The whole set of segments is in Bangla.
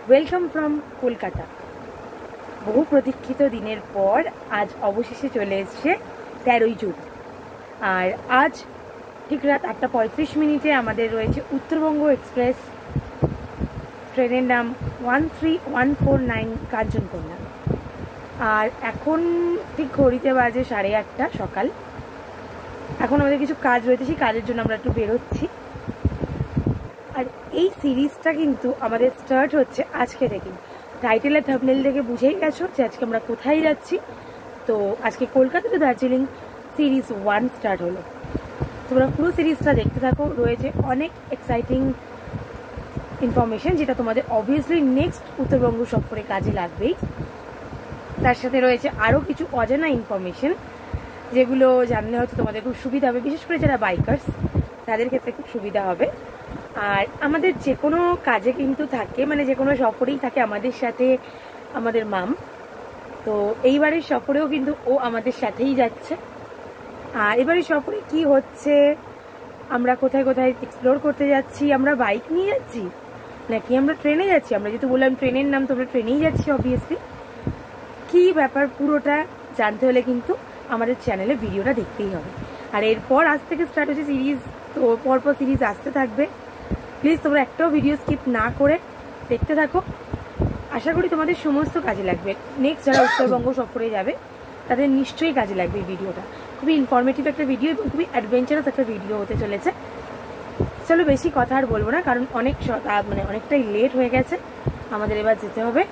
Welcome from Kolkata. বহু প্রতীক্ষিত দিনের পর আজ অবশেষে চলে এসছে 13ই জুন। আর আজ ঠিক রাত 8:35 আমাদের রয়েছে উত্তরবঙ্গ এক্সপ্রেস, ট্রেনের নাম 13149 কাঞ্চনকন্যা। আর এখন ঠিক ঘড়িতে বাজে 8:30 সকাল। এখন আমাদের কিছু কাজ রয়েছে, সেই কাজের জন্য আমরা একটু বেরোচ্ছি। আর এই সিরিজটা কিন্তু আমাদের স্টার্ট হচ্ছে আজকে থেকে। টাইটেলের থাম্বনেল থেকে বুঝেই গেছো যে আজকে আমরা কোথায় যাচ্ছি। তো আজকে Kolkata to Darjeeling series 1 start হলো। তোমরা পুরো সিরিজটা দেখতে থাকো, রয়েছে অনেক এক্সাইটিং ইনফরমেশন যেটা তোমাদের অবভিয়াসলি নেক্সট উত্তরবঙ্গ সফরে কাজে লাগবেই। তার সাথে রয়েছে আরও কিছু অজানা ইনফরমেশন যেগুলো জানলে হয়তো তোমাদের খুব সুবিধা হবে, বিশেষ করে যারা বাইকার্স তাদের ক্ষেত্রে খুব সুবিধা হবে। আর আমাদের যে কোনো কাজে কিন্তু থাকে, মানে যে কোনো সফরেই থাকে আমাদের সাথে আমাদের মাম। তো এইবারের সফরেও কিন্তু ও আমাদের সাথেই যাচ্ছে। আর এবারের সফরে কি হচ্ছে, আমরা কোথায় কোথায় এক্সপ্লোর করতে যাচ্ছি, আমরা বাইক নিয়ে যাচ্ছি নাকি আমরা ট্রেনে যাচ্ছি। আমরা যেহেতু বললাম ট্রেনের নাম, তোমরা ট্রেনেই যাচ্ছি অবভিয়াসলি। কী ব্যাপার পুরোটা জানতে হলে কিন্তু আমাদের চ্যানেলে ভিডিওটা দেখতেই হবে। আর এরপর আজ থেকে স্টার্ট হচ্ছে সিরিজ, তো পরপর সিরিজ আসতে থাকবে। প্লিজ তোমরা একটাও ভিডিও স্কিপ না করে দেখতে থাকো। আশা করি তোমাদের সমস্ত কাজে লাগবে। নেক্সট যারা উত্তরবঙ্গ সফরে যাবে তাদের নিশ্চয়ই কাজে লাগবে এই ভিডিওটা। খুবই ইনফরমেটিভ একটা ভিডিও এবং খুবই অ্যাডভেঞ্চারাস একটা ভিডিও হতে চলেছে। চলো বেশি কথা আর বলবো না, কারণ অনেকটাই লেট হয়ে গেছে। আমাদের এবার যেতে হবে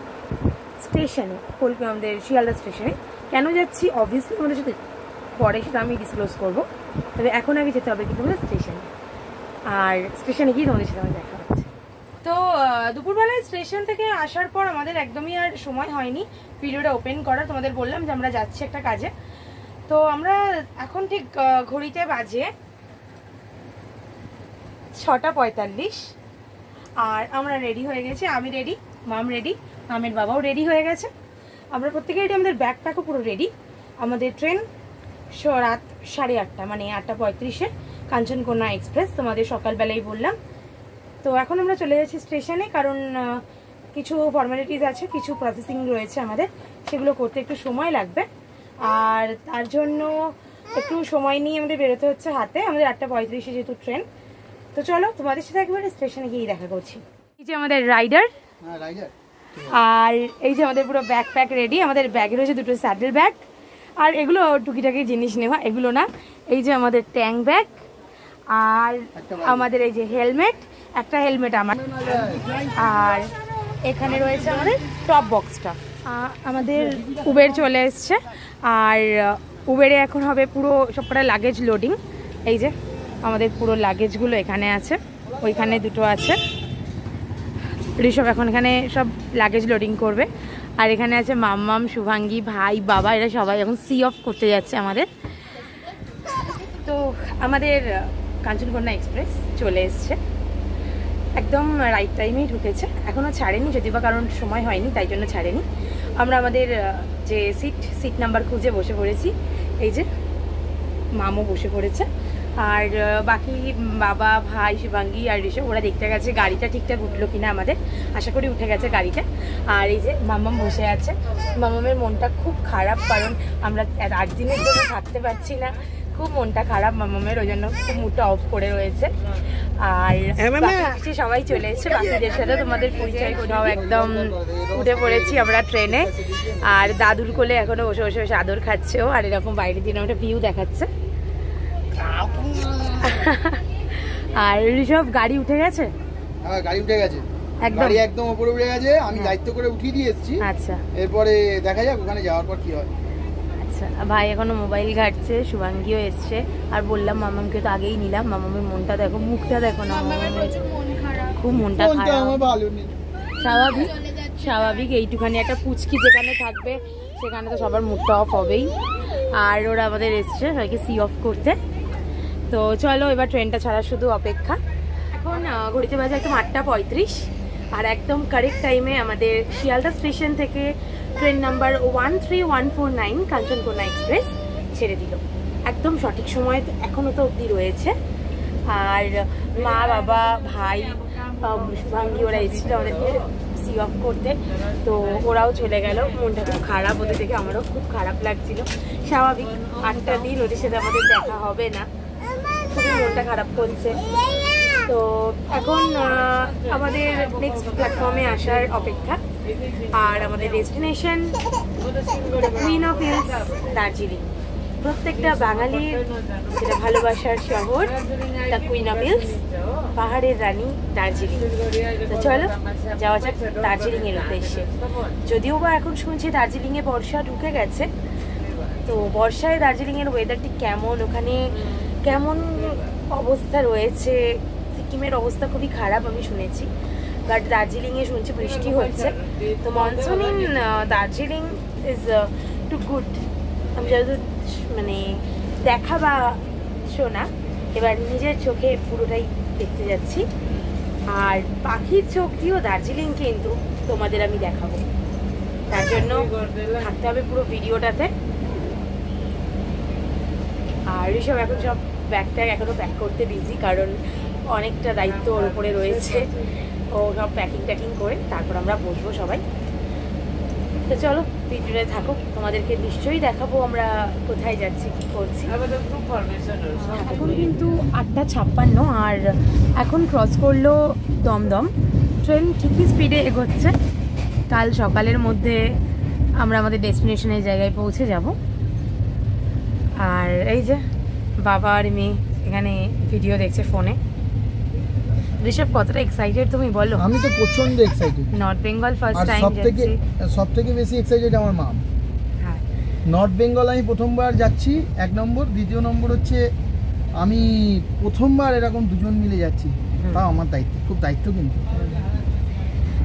স্টেশনে, আমাদের শিয়ালদা স্টেশনে। কেন যাচ্ছি অবভিয়াসলি আমাদের সাথে পরে সেটা আমি ডিসক্লোজ করবো, তবে এখন আগে যেতে হবে কিন্তু আমাদের স্টেশনে। আর স্টেশনে গিয়ে তোমাদের সাথে আমার দেখা হচ্ছে। তো দুপুরবেলায় স্টেশন থেকে আসার পর আমাদের একদমই আর সময় হয়নি ভিডিওটা ওপেন করার। তোমাদের বললাম যে আমরা যাচ্ছি একটা কাজে। তো আমরা এখন ঠিক ঘড়িতে বাজে 6:45 আর আমরা রেডি হয়ে গেছি। আমি রেডি, মাম রেডি, মামের বাবাও রেডি হয়ে গেছে। আমরা প্রত্যেকে রেডি, আমাদের ব্যাগটাকে পুরো রেডি। আমাদের ট্রেন রাত 8:30 মানে 8:35 কাঞ্চনকন্যা এক্সপ্রেস, তোমাদের সকালবেলাই বললাম। তো এখন আমরা চলে যাচ্ছি স্টেশনে, কারণ কিছু ফর্মালিটিস আছে, কিছু প্রসেসিং রয়েছে আমাদের, সেগুলো করতে একটু সময় লাগবে। আর তার জন্য একটু সময় নিয়ে আমাদের বেরোতে হচ্ছে হাতে। আমাদের 8:35 যেহেতু ট্রেন। তো চলো তোমাদের সাথে একবারে স্টেশনে গিয়ে দেখা করছি। এই যে আমাদের রাইডার, আর এই যে আমাদের পুরো ব্যাগ প্যাক রেডি। আমাদের ব্যাগে রয়েছে 2টো স্যাডেল ব্যাগ, আর এগুলো টুকিটাকি জিনিস নেওয়া, এগুলো না। এই যে আমাদের ট্যাঙ্ক ব্যাগ, আর আমাদের এই যে হেলমেট, একটা হেলমেট আমার, আর এখানে রয়েছে আমাদের টপ বক্সটা। আমাদের উবের চলে এসছে, আর উবেরে এখন হবে পুরো সবকটা লাগেজ লোডিং। এই যে আমাদের পুরো লাগেজগুলো এখানে আছে, ওইখানে 2টো আছে। ঋষভ এখন এখানে সব লাগেজ লোডিং করবে। আর এখানে আছে মাম্মাম, শুভাঙ্গী, ভাই, বাবা, এরা সবাই এখন সি অফ করতে যাচ্ছে আমাদের। তো আমাদের কাঞ্চনকন্যা এক্সপ্রেস চলে এসছে, একদম রাইট টাইমেই ঢুকেছে। এখনও ছাড়েনি, যদিও বা কারণ সময় হয়নি তাই জন্য ছাড়েনি। আমরা আমাদের যে সিট নাম্বার খুঁজে বসে পড়েছি। এই যে মামও বসে পড়েছে, আর বাকি বাবা, ভাই, শুভাঙ্গী আর ঋষভ ওরা দেখতে গেছে গাড়িটা ঠিকঠাক উঠলো কিনা আমাদের। আশা করি উঠে গেছে গাড়িটা। আর এই যে মাম্মাম বসে আছে। মাম্মামের মনটা খুব খারাপ, কারণ আমরা 8 দিনের জন্য থাকতে পারছি না। খুব মনটা খারাপ মাম্মামের, ওই জন্য খুব মুডটা অফ করে রয়েছে। আর সবাই চলে এসছে, বাকিদের সাথে তোমাদের পরিচয় করাও। একদম উঠে পড়েছি আমরা ট্রেনে, আর দাদুর কোলে এখনো বসে বসে বসে আদর খাচ্ছেও। আর এরকম বাইরের দিনে একটা ভিউ দেখাচ্ছে। আর ঋষভ গাড়ি উঠে গেছে? হ্যাঁ, গাড়ি উঠে গেছে, গাড়ি একদম উপরে উঠে গেছে। আমি দায়িত্ব করে উঠিয়ে দিয়ে এসেছি। আচ্ছা, এরপরে দেখা যাক ওখানে যাওয়ার পর কি হয়। আচ্ছা, ভাই এখনো মোবাইল ঘাটছে, শুভাঙ্গীও এসছে। আর বললাম মামামকে তো আগেই নিলাম। মামামের মনটা দেখো, মুখটা দেখো না, খুব মনটা খারাপ। স্বাভাবিক, এইটুখানি একটা পুচকি যেখানে থাকবে সেখানে তো সবার মুডটা অফ হবেই। আর ওরা আমাদের এসছে সবাইকে সি অফ করতে। তো চলো এবার ট্রেনটা ছাড়া শুধু অপেক্ষা। এখন ঘড়িতে বাজে একদম 8:35, আর একদম কারেক্ট টাইমে আমাদের শিয়ালদা স্টেশন থেকে ট্রেন নাম্বার 13149 কাঞ্চনকন্যা এক্সপ্রেস ছেড়ে দিল। একদম সঠিক সময় এখনও তো অবধি রয়েছে। আর মা, বাবা, ভাই, শুভাঙ্গী ওরা এসেছিল আমাদেরকে সি অফ করতে, তো ওরাও চলে গেল। মনটা খুব খারাপ, ওদের দেখে আমারও খুব খারাপ লাগছিল। স্বাভাবিক, 8টা দিন ওদের সাথে আমাদের দেখা হবে না, খুবই মনটা খারাপ করছে। তো এখন আমাদের নেক্সট প্ল্যাটফর্মে আসার অপেক্ষা। আর আমাদের destination queen of hills Darjeeling. প্রত্যেকটা বাঙালির যেটা ভালোবাসার শহর, দ্য কুইন অফ হিলস, পাহাড়ের রানী দার্জিলিং। তো চলো যাওয়া যাক দার্জিলিংয়ের উদ্দেশ্যে। যদিও বা এখন শুনছি দার্জিলিংয়ে বর্ষা ঢুকে গেছে, তো বর্ষায় দার্জিলিংয়ের ওয়েদারটি কেমন, ওখানে কেমন অবস্থা রয়েছে। সিকিমের অবস্থা খুবই খারাপ আমি শুনেছি, বাট দার্জিলিংয়ে শুনছি বৃষ্টি হচ্ছে। তো monsoon in Darjeeling is too good. আমি যতদূর মানে দেখা বা শোনা, এবার নিজের চোখে পুরোটাই দেখতে যাচ্ছি। আর পাখির চোখ দিয়েও দার্জিলিং কিন্তু তোমাদের আমি দেখাবো, তার জন্য থাকতে হবে পুরো ভিডিওটাতে। আর ঋষভ এখন সব ব্যাগ ট্যাগ এখনও প্যাক করতে বিজি, কারণ অনেকটা দায়িত্ব ওর উপরে রয়েছে। ও সব প্যাকিং ট্যাকিং করে তারপর আমরা বসবো সবাই। তো চলো ভিডিওতে থাকো, তোমাদেরকে নিশ্চয়ই দেখাবো আমরা কোথায় যাচ্ছি, কী করছি। এখন কিন্তু 8:56 আর এখন ক্রস করলো দমদম। ট্রেন ঠিকই স্পিডে এগোচ্ছে। কাল সকালের মধ্যে আমরা আমাদের ডেস্টিনেশনের জায়গায় পৌঁছে যাব। আর এই যে বাবা আর মেয়ে এখানে ভিডিও দেখছে ফোনে। ঋষভ কতটা এক্সাইটেড তুমি বলো? আমি তো প্রচন্ড excited. North Bengal first time যাচ্ছি। সবথেকে বেশি এক্সাইটেড আমার মা। হ্যাঁ, নর্থ বেঙ্গল আমি প্রথমবার যাচ্ছি, 1 নম্বর। দ্বিতীয় নম্বর হচ্ছে আমি প্রথমবার এরকম দুজন মিলে যাচ্ছি, তাও আমার দায়িত্ব, খুব দায়িত্ব কিন্তু।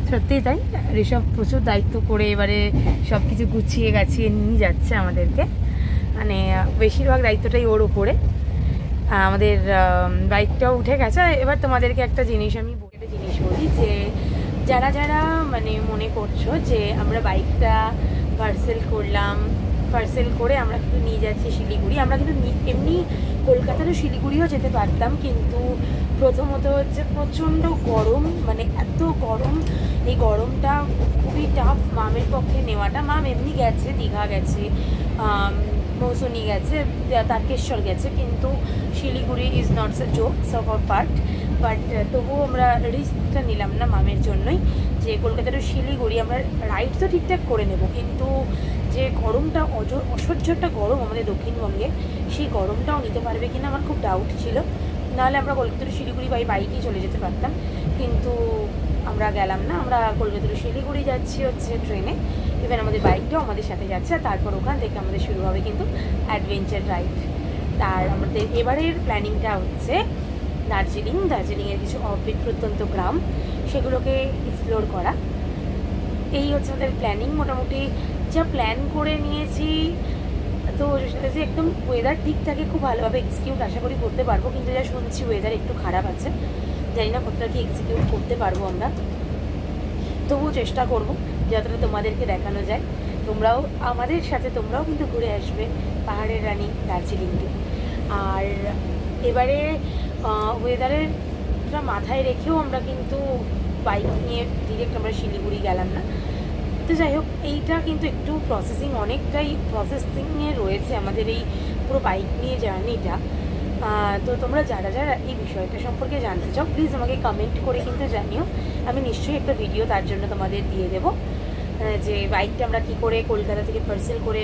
সত্যিই তাই, ঋষভ প্রচুর দায়িত্ব করে এবারে সব কিছু গুছিয়ে গাছিয়ে নিয়ে যাচ্ছে আমাদেরকে। মানে বেশিরভাগ দায়িত্বটাই ওর উপরে। আমাদের বাইকটাও উঠে গেছে। এবার তোমাদেরকে একটা জিনিস বলি যে যারা যারা মানে মনে করছো যে আমরা বাইকটা পার্সেল করে আমরা কিন্তু নিয়ে যাচ্ছি শিলিগুড়ি, আমরা কিন্তু এমনি কলকাতারও শিলিগুড়িও যেতে পারতাম, কিন্তু প্রথমত হচ্ছে প্রচণ্ড গরম, মানে এত গরম, এই গরমটা খুবই টাফ মামের পক্ষে নেওয়াটা। মাম এমনি গেছে, দীঘা গেছে, মৌসুনি গেছে, তারকেশ্বর গেছে, কিন্তু Siliguri is not a jokes of our part. But তবুও আমরা রিস্কটা নিলাম না মামের জন্যই, যে কলকাতার শিলিগুড়ি আমরা রাইড তো ঠিকঠাক করে নেব, কিন্তু যে গরমটা অসহ্য একটা গরম আমাদের দক্ষিণবঙ্গে, সেই গরমটাও নিতে পারবে কিনা আমার খুব ডাউট ছিল। নাহলে আমরা কলকাতার শিলিগুড়ি বাইকেই চলে যেতে পারতাম, কিন্তু আমরা গেলাম না। আমরা কলকাতার শিলিগুড়ি যাচ্ছি হচ্ছে ট্রেনে। ইভেন আমাদের বাইকটাও আমাদের সাথে যাচ্ছে। আর তারপর ওখান থেকে আমাদের শুরু হবে কিন্তু অ্যাডভেঞ্চার রাইড। তার আমাদের এবারের প্ল্যানিংটা হচ্ছে দার্জিলিংয়ের কিছু প্রত্যন্ত গ্রাম, সেগুলোকে এক্সপ্লোর করা। এই হচ্ছে আমাদের প্ল্যানিং। মোটামুটি যা প্ল্যান করে নিয়েছি, তো যে একদম ওয়েদার ঠিক থাকে খুব ভালোভাবে এক্সিকিউট আশা করি করতে পারবো, কিন্তু যা শুনছি ওয়েদার একটু খারাপ আছে, জানি না কতটা কি এক্সিকিউট করতে পারবো আমরা। তবুও চেষ্টা করব যতটা তোমাদেরকে দেখানো যায়। তোমরাও আমাদের সাথে, তোমরাও কিন্তু ঘুরে আসবে পাহাড়ের রানী দার্জিলিংকে। আর এবারে ওয়েদারেরটা মাথায় রেখেও আমরা কিন্তু বাইক নিয়ে ডিরেক্ট আমরা শিলিগুড়ি গেলাম না। তো যাই হোক, এইটা কিন্তু একটু অনেকটাই প্রসেসিংয়ে রয়েছে আমাদের এই পুরো বাইক নিয়ে জার্নিটা। তো তোমরা যারা যারা এই বিষয়টা সম্পর্কে জানতে চাও, প্লিজ আমাকে কমেন্ট করে কিন্তু জানিও। আমি নিশ্চয়ই একটা ভিডিও তার জন্য তোমাদের দিয়ে দেবো, যে বাইকটা আমরা কী করে কলকাতা থেকে পার্সেল করে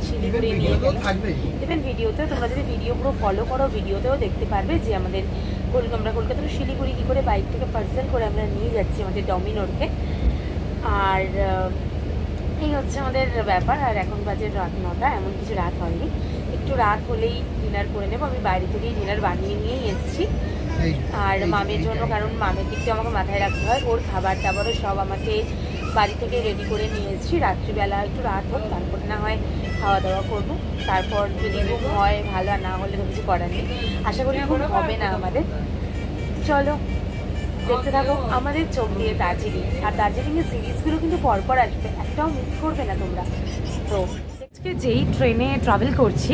শিলিগুড়ি নিয়ে গেলাম। ইভেন ভিডিওতে তোমরা যদি ভিডিও পুরো ফলো করো, ভিডিওতেও দেখতে পারবে যে আমরা কলকাতা থেকে শিলিগুড়ি কী করে বাইকটাকে পার্সেল করে আমরা নিয়ে যাচ্ছি আমাদের ডমিনোরকে। আর এই হচ্ছে আমাদের ব্যাপার। আর এখন বাজে রাত 9টা, এমন কিছু রাত হয়নি, একটু রাত হলেই ডিনার করে নেবো। আমি বাইরে থেকেই ডিনার বানিয়ে নিয়েই এসেছি। আর মামের জন্য, কারণ মামের দিকটা আমাকে মাথায় রাখতে হয়, ওর খাবার টাবারও সব আমাকে বাড়ি থেকে রেডি করে নিয়ে এসেছি। রাত্রিবেলা একটু রাত হোক, তারপর না হয় খাওয়া দাওয়া করবো। তারপর যদি ঘুম হয় ভালো, আর না হলে তো কিছু করার নেই। আশা করি ঘুম হবে না আমাদের। চলো দেখতে থাকো আমাদের চোখ দিয়ে দার্জিলিং। আর দার্জিলিংয়ের সিরিজগুলো কিন্তু পরপর আসবে, একটাও মিস করবে না তোমরা। তো আজকে যেই ট্রেনে ট্রাভেল করছি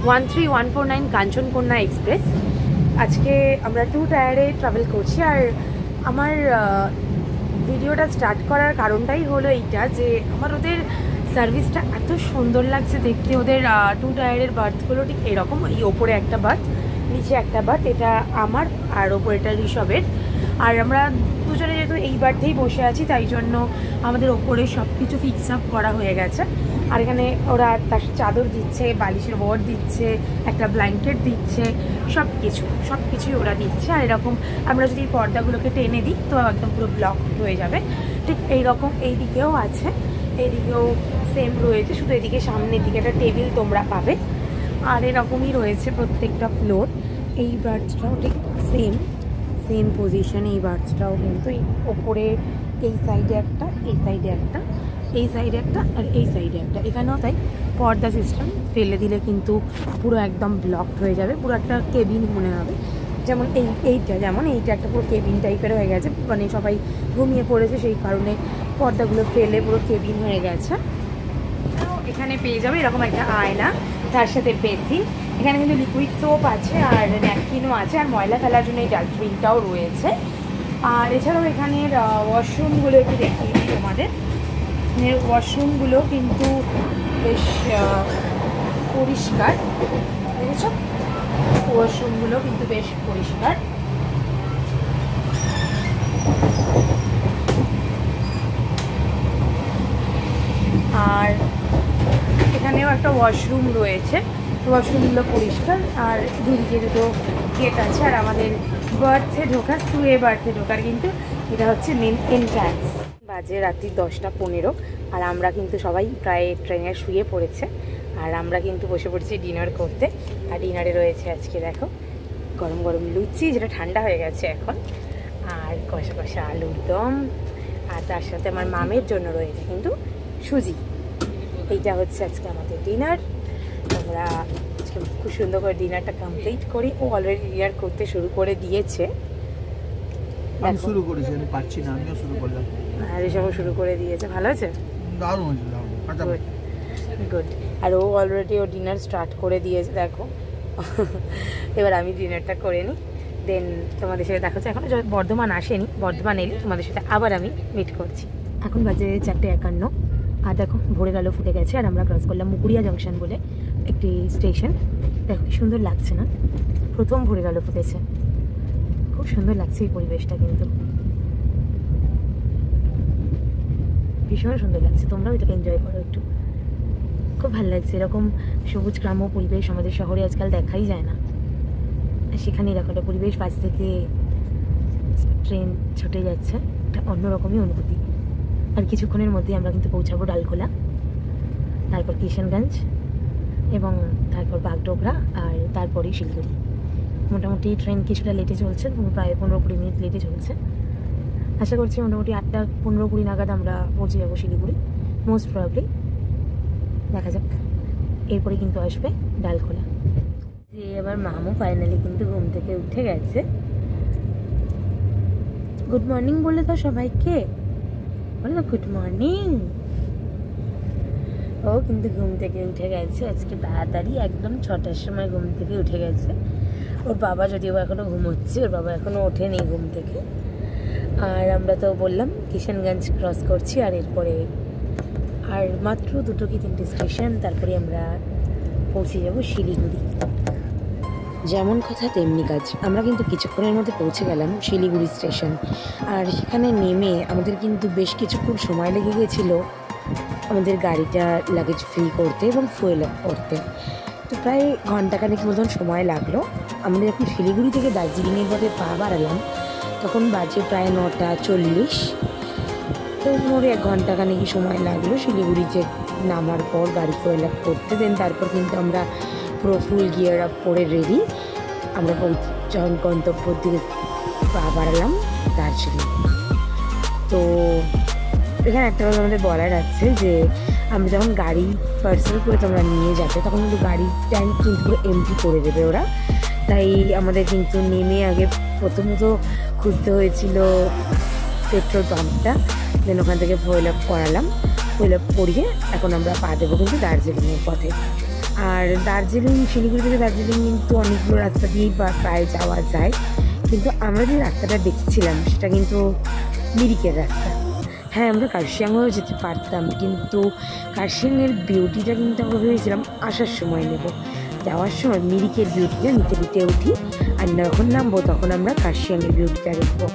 13149 কাঞ্চনকন্যা এক্সপ্রেস, আজকে আমরা 2 টায়ারে ট্রাভেল করছি। আর আমার ভিডিওটা স্টার্ট করার কারণটাই হলো এইটা যে আমার ওদের সার্ভিসটা এত সুন্দর লাগছে দেখতে। ওদের 2 টায়ারের বার্থগুলো ঠিক এরকম, এই ওপরে একটা বার্থ, নিচে একটা বার্থ, এটা আমার আর ওপরে এটা ঋষভের। আর আমরা দুজনে যেহেতু এই বার্থেই বসে আছি তাই জন্য আমাদের ওপরে সব কিছু ফিক্স আপ করা হয়ে গেছে। আর এখানে ওরা তার চাদর দিচ্ছে, বালিশের ওয়ার দিচ্ছে, একটা ব্ল্যাঙ্কেট দিচ্ছে, সব কিছুই ওরা দিচ্ছে। আর এরকম আমরা যদি পর্দাগুলোকে টেনে দিই তো একদম পুরো ব্লক হয়ে যাবে। ঠিক এইরকম এই দিকেও আছে, এইদিকেও সেম রয়েছে, শুধু এদিকে সামনের দিকে একটা টেবিল তোমরা পাবে। আর এরকমই রয়েছে প্রত্যেকটা ফ্লোর। এই বার্থটাও ঠিক সেম পজিশনে, এই বার্থটাও কিন্তু এই ওপরে এই সাইডে একটা, এই সাইডে একটা, এই সাইডে একটা, আর এই সাইডে একটা। এখানেও তাই পর্দা সিস্টেম, ফেলে দিলে কিন্তু পুরো একদম ব্লক হয়ে যাবে, পুরো একটা কেবিন মনে হবে। যেমন এইটা একটা পুরো কেবিন টাইপের হয়ে গেছে, মানে সবাই ঘুমিয়ে পড়েছে সেই কারণে পর্দাগুলো ফেলে পুরো কেবিন হয়ে গেছে। এখানে পেয়ে যাবে এরকম একটা আয়না, তার সাথে বেসিন, এখানে কিন্তু লিকুইড সোপ আছে আর ন্যাপকিনও আছে, আর ময়লা ফেলার জন্য এই ডাস্টবিনটাও রয়েছে। আর এছাড়াও এখানের ওয়াশরুমগুলো একটু দেখিয়ে দিই তোমাদের। ওয়াশরুমগুলো কিন্তু বেশ পরিষ্কার, বুঝেছ? ওয়াশরুমগুলো কিন্তু বেশ পরিষ্কার। আর এখানেও একটা ওয়াশরুম রয়েছে, ওয়াশরুমগুলো পরিষ্কার। আর দুদিকে দুটো গেট আছে। আর আমাদের বার্থে ঢোকার, 2A বার্থে ঢোকার কিন্তু এটা হচ্ছে মেন এন্ট্রান্স। বাজে রাত্রি 10টা 15, আর আমরা কিন্তু সবাই প্রায় ট্রেনে শুয়ে পড়েছে। আর আমরা কিন্তু বসে পড়েছি ডিনার করতে। আর ডিনারে রয়েছে আজকে দেখো গরম গরম লুচি, যেটা ঠান্ডা হয়ে গেছে এখন, আর কষা কষা আলুর দম, আর তার সাথে আমার মামের জন্য রয়েছে কিন্তু সুজি। এইটা হচ্ছে আজকে আমাদের ডিনার। আমরা আজকে খুব সুন্দর করে ডিনারটা কমপ্লিট করি। ও অলরেডি ডিনার করতে শুরু করে দিয়েছে, আমি শুরু করেছি, আমি পারছি না, আমিও শুরু করলাম। আর এসবও শুরু করে দিয়েছে। ভালো আছে? দারুণ, গুড। আর ও অলরেডি ও ডিনার স্টার্ট করে দিয়েছে দেখো। এবার আমি ডিনারটা করে নিই, দেন তোমাদের সাথে দেখা হচ্ছে। এখন বর্ধমান আসেনি, বর্ধমান এলে তোমাদের সাথে আবার আমি মিট করছি। এখন বাজে 4:51, আর দেখো ভোরের আলো ফুটে গেছে। আর আমরা ক্রস করলাম মুকুরিয়া জংশন বলে একটি স্টেশন। দেখো কি সুন্দর লাগছে না? প্রথম ভোরের আলো ফুটেছে, খুব সুন্দর লাগছে এই পরিবেশটা, কিন্তু ভীষণ সুন্দর লাগছে। তোমরাও এটাকে এনজয় করো একটু, খুব ভালো লাগছে। এরকম সবুজ গ্রাম্য পরিবেশ আমাদের শহরে আজকাল দেখাই যায় না। সেখানে এরকম একটা পরিবেশ, পাশ থেকে ট্রেন ছুটে যাচ্ছে, একটা অন্যরকমই অনুভূতি। আর কিছুক্ষণের মধ্যে আমরা কিন্তু পৌঁছাবো ডালখোলা, তারপর কিষানগঞ্জ, এবং তারপর বাগডোগরা, আর তারপরেই শিলিগুড়ি। মোটামুটি ট্রেন কিছুটা লেটে চলছে, প্রায় 15-20 মিনিট লেটে চলছে। আশা করছি মোটামুটি 8:15-20 নাগাদ আমরা পৌঁছে যাবো শিলিগুড়ি, মোস্ট প্রবাবলি। দেখা যাক। এরপরে কিন্তু আসবে ডালখোলা। যে এবার মামু ফাইনালি কিন্তু ঘুম থেকে উঠে গেছে। গুড মর্নিং বলে তো সবাইকে, বলে তো গুড মর্নিং। ও কিন্তু ঘুম থেকে উঠে গেছে আজকে তাড়াতাড়ি, একদম 6টার সময় ঘুম থেকে উঠে গেছে। ওর বাবা যদিও এখনও ঘুমোচ্ছে, ওর বাবা এখনও ওঠেনি ঘুম থেকে। আর আমরা তো বললাম কিষানগঞ্জ ক্রস করছি, আর এরপরে আর মাত্র 2 কি 3টে স্টেশন, তারপরে আমরা পৌঁছে যাব শিলিগুড়ি। যেমন কথা তেমনি কাজ, আমরা কিন্তু কিছুক্ষণের মধ্যে পৌঁছে গেলাম শিলিগুড়ি স্টেশন। আর সেখানে নেমে আমাদের কিন্তু বেশ কিছুক্ষণ সময় লেগে গেছিলো আমাদের গাড়িটা লাগেজ ফ্রি করতে এবং ফুয়েল আপ করতে। তো প্রায় ঘন্টাখানেক মতন সময় লাগলো। আমরা যখন শিলিগুড়ি থেকে দার্জিলিংয়ের পথে পা বাড়ালাম তখন বাজে প্রায় 9:40। তো মোট 1 ঘন্টাখানেকই সময় লাগলো শিলিগুড়িতে নামার পর গাড়ি ফুয়েল আপ করতে। দেন তারপর কিন্তু আমরা পুরো ফুল গিয়ার আপ করে রেডি, আমরা যখন গন্তব্যর দিকে পা বাড়ালাম দার্জিলিং। তো এখানে একটা কথা আমাদের বলার আছে যে আমরা যখন গাড়ি পার্সেল করে তোমরা নিয়ে যাবে তখন কিন্তু গাড়ির ট্যাঙ্ক কিন্তু পুরো এমটি করে দেবে ওরা। তাই আমাদের কিন্তু নেমে আগে প্রথমত খুঁজতে হয়েছিল পেট্রোল পাম্পটা, দেন ওখান থেকে ফুয়েল আপ করালাম। ফুয়েল আপ করিয়ে এখন আমরা পা দেবো কিন্তু দার্জিলিংয়ের পথে। আর দার্জিলিং, শিলিগুড়ি থেকে দার্জিলিং কিন্তু অনেকগুলো রাস্তা দিয়েই প্রায় যাওয়া যায়, কিন্তু আমরা যে রাস্তাটা দেখছিলাম সেটা কিন্তু মিরিকের রাস্তা। হ্যাঁ, আমরা কার্শিয়াংও যেতে পারতাম, কিন্তু কার্শিয়াংয়ের বিউটিটা কিন্তু আমরা ভেবেছিলাম আসার সময় নেব, যাওয়ার সময় মিরিকের বিউটিটা নিতে নিতে উঠি, আর যখন নামবো তখন আমরা কার্শিয়াংয়ের বিউটিটা দেখবো।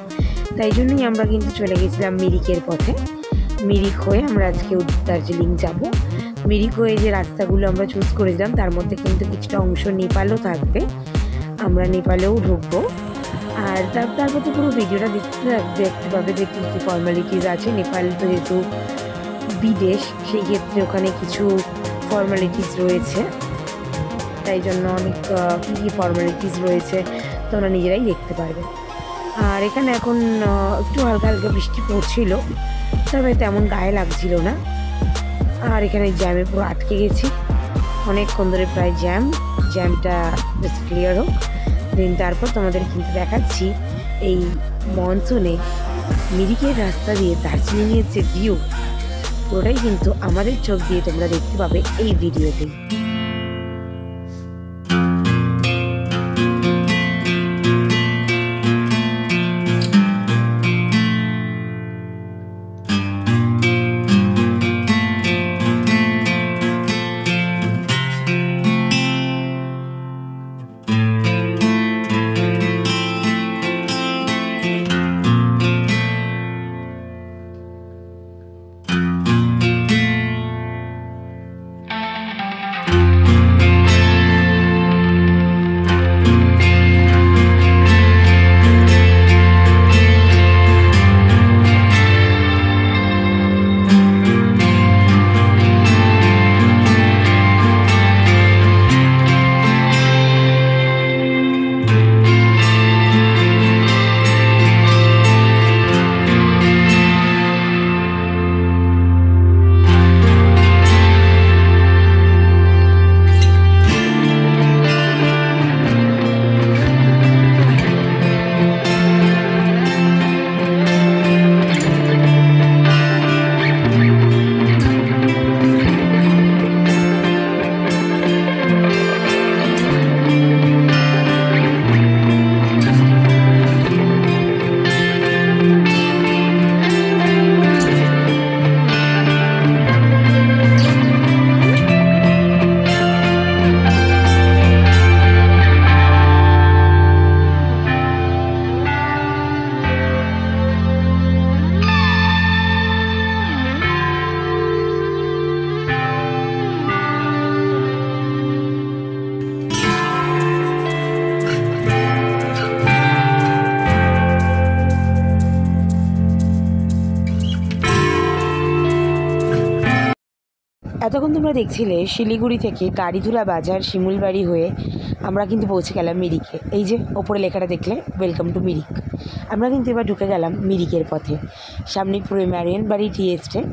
তাই জন্যই আমরা কিন্তু চলে গেছিলাম মিরিকের পথে। মিরিক হয়ে আমরা আজকে দার্জিলিং যাব। মিরিক হয়ে যে রাস্তাগুলো আমরা চুজ করেছিলাম তার মধ্যে কিন্তু কিছুটা অংশ নেপালও থাকবে, আমরা নেপালেও ঢুকবো। আর তারপর তো পুরো ভিডিওটা দেখতে পাবে যে কী কী ফর্মালিটিস আছে। নেপাল তো যেহেতু বিদেশ, সেই ক্ষেত্রে ওখানে কিছু ফর্মালিটিস রয়েছে, তাই জন্য অনেক কী কী ফর্মালিটিস রয়েছে তোমরা নিজেরাই দেখতে পারবে। আর এখানে এখন একটু হালকা হালকা বৃষ্টি পড়ছিল, তবে তেমন গায়ে লাগছিল না। আর এখানে জ্যামে পুরো আটকে গেছি অনেকক্ষণ ধরে, প্রায় জ্যামটা বেশ ক্লিয়ার হোক, দেন তারপর তোমাদের কিন্তু দেখাচ্ছি এই মনসুনে মিরিকের রাস্তা দিয়ে দার্জিলিংয়ের যে ভিউ, পুরোটাই কিন্তু আমাদের চোখ দিয়ে তোমরা দেখতে পাবে এই ভিডিওতেই। এতক্ষণ তোমরা দেখছিলে শিলিগুড়ি থেকে গাড়িধুরা বাজার শিমুলবাড়ি হয়ে আমরা কিন্তু পৌঁছে গেলাম মিরিকে। এই যে ওপরে লেখাটা দেখলে, ওয়েলকাম টু মিরিক। আমরা কিন্তু এবার ঢুকে গেলাম মিরিকের পথে। সামনে পুরো ম্যারিয়ান বাড়ি টি এস্টেট,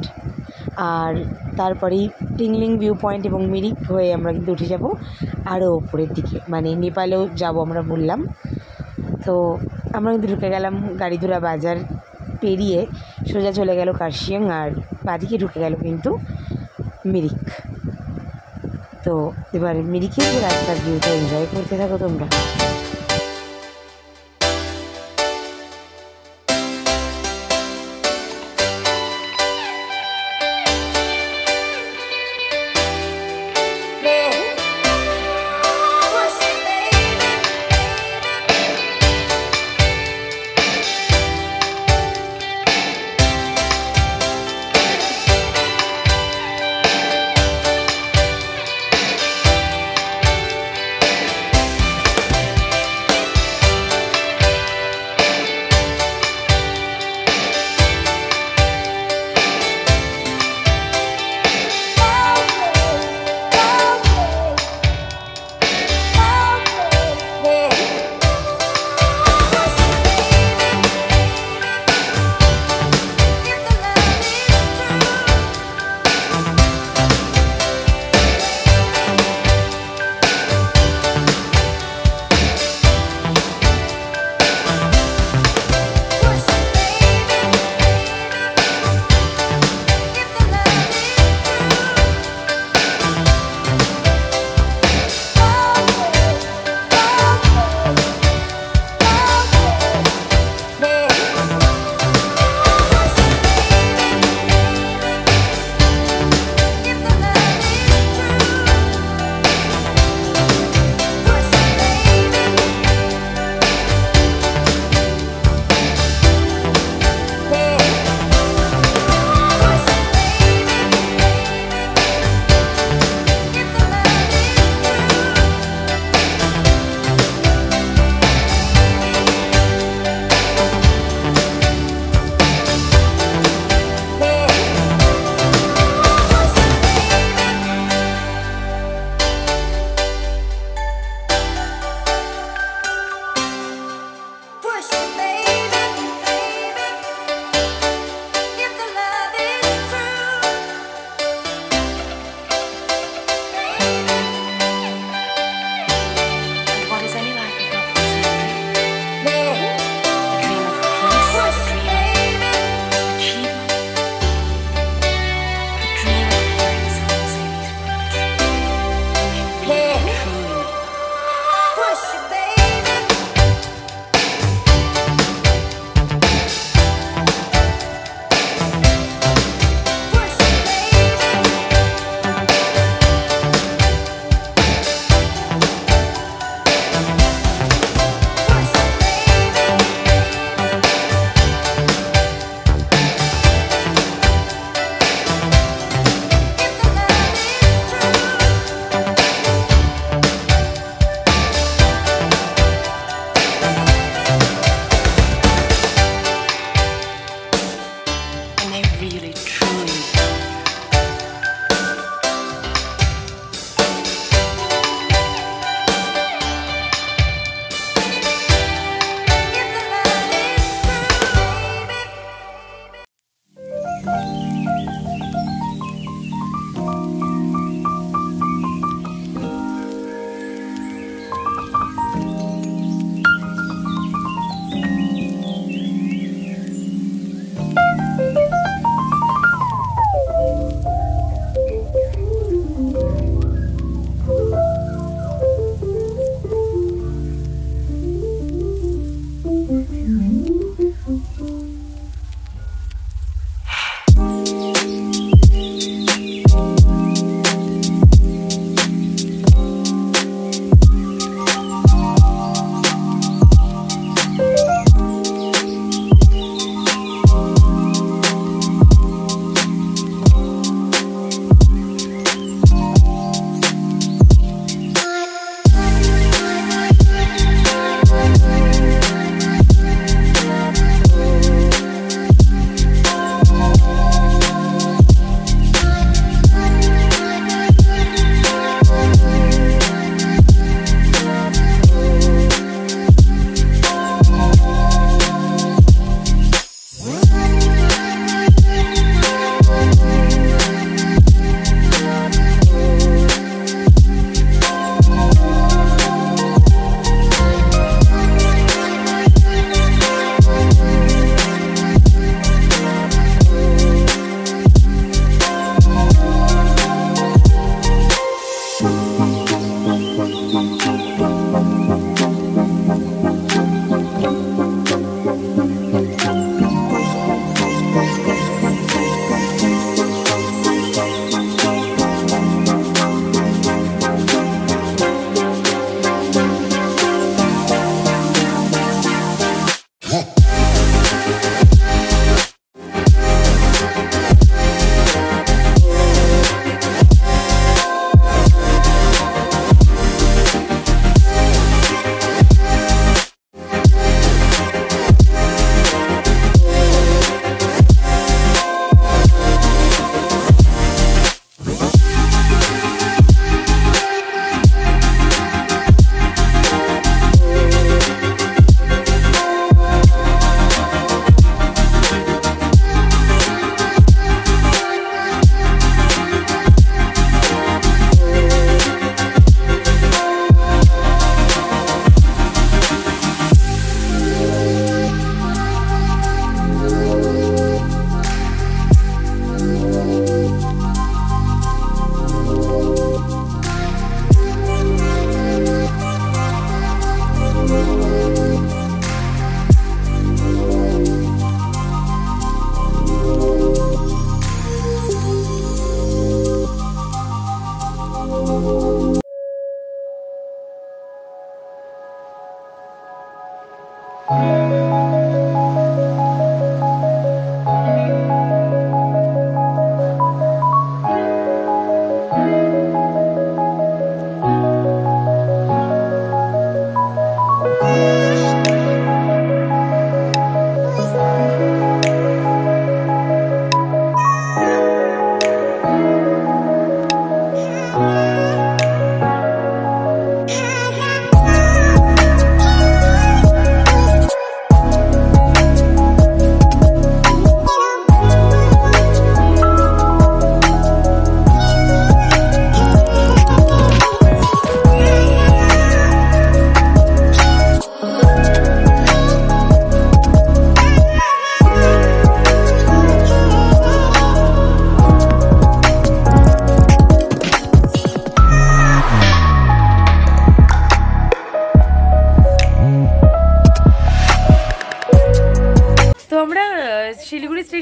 আর তারপরেই টিংলিং ভিউ পয়েন্ট এবং মিরিক হয়ে আমরা কিন্তু উঠে যাব আরও ওপরের দিকে, মানে নেপালেও যাব আমরা বললাম। তো আমরা কিন্তু ঢুকে গেলাম গাড়িধুরা বাজার পেরিয়ে, সোজা চলে গেল কার্শিয়াং, আর বাদিকে ঢুকে গেল কিন্তু মিরিক। তো এবার মিরিকের যে রাস্তার ভিউটা এনজয় করতে থাকো তোমরা।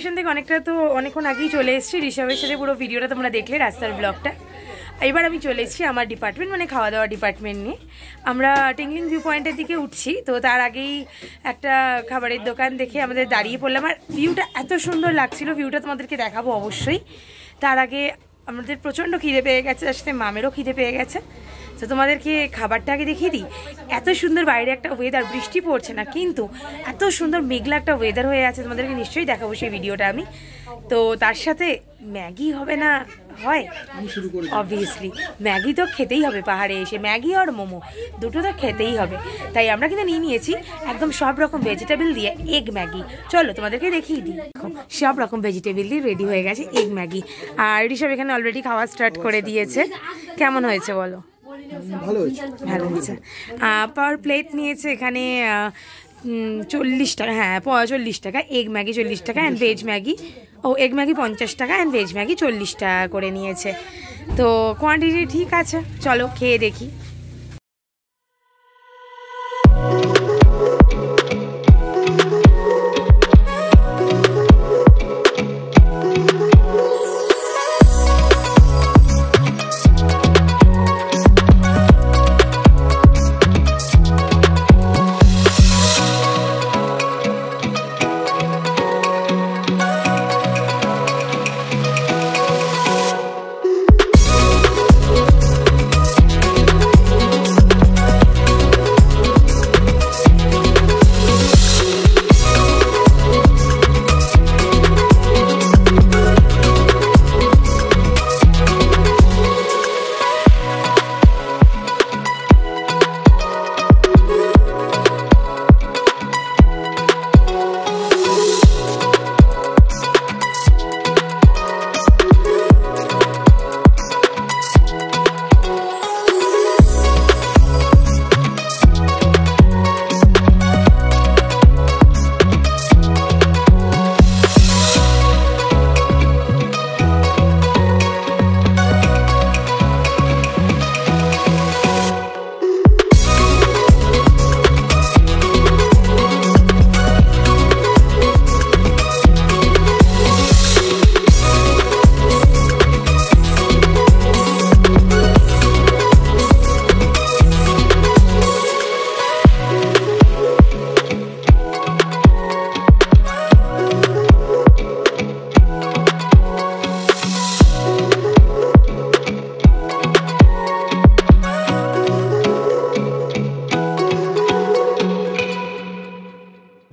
স্টেশন থেকে অনেকক্ষণ আগেই চলে এসেছি। ঋষভের সাথে পুরো ভিডিওটা তোমরা দেখলে, রাস্তার ব্লগটা। এবার আমি চলে এসেছি আমার ডিপার্টমেন্ট, মানে খাওয়া দাওয়া ডিপার্টমেন্ট নিয়ে। আমরা টিংলিং ভিউ পয়েন্টের দিকে উঠছি, তো তার আগেই একটা খাবারের দোকান দেখে আমাদের দাঁড়িয়ে পড়লাম। আর ভিউটা এত সুন্দর লাগছিল, ভিউটা তোমাদেরকে দেখাবো অবশ্যই। তার আগে আমাদের প্রচণ্ড খিদে পেয়ে গেছে, তার সাথে মামেরও খিদে পেয়ে গেছে। তো তোমাদেরকে খাবারটা আগে দেখিয়ে দিই। এত সুন্দর বাইরে একটা ওয়েদার, বৃষ্টি পড়ছে না কিন্তু এত সুন্দর মেঘলা একটা ওয়েদার হয়ে আছে, তোমাদেরকে নিশ্চয়ই দেখাবো সেই ভিডিওটা আমি। তো তার সাথে ম্যাগি হবে না হয়, অবভিয়াসলি ম্যাগি তো খেতেই হবে। পাহাড়ে এসে ম্যাগি আর মোমো দুটো তো খেতেই হবে। তাই আমরা কিন্তু নিয়েছি একদম সব রকম ভেজিটেবল দিয়ে এগ ম্যাগি। চলো তোমাদেরকে দেখিয়ে দিই। সব রকম ভেজিটেবল দিয়ে রেডি হয়ে গেছে এগ ম্যাগি। আর ঋষভ এখানে অলরেডি খাওয়া স্টার্ট করে দিয়েছে। কেমন হয়েছে বলো? ভালো হয়েছে। পার প্লেট নিয়েছে এখানে 40 টাকা। হ্যাঁ 40 টাকা। এগ ম্যাগি 40 টাকা and veg Maggi, egg Maggi 50 টাকা অ্যান্ড ভেজ ম্যাগি 40 টাকা করে নিয়েছে। তো কোয়ান্টিটি ঠিক আছে, চলো খেয়ে দেখি।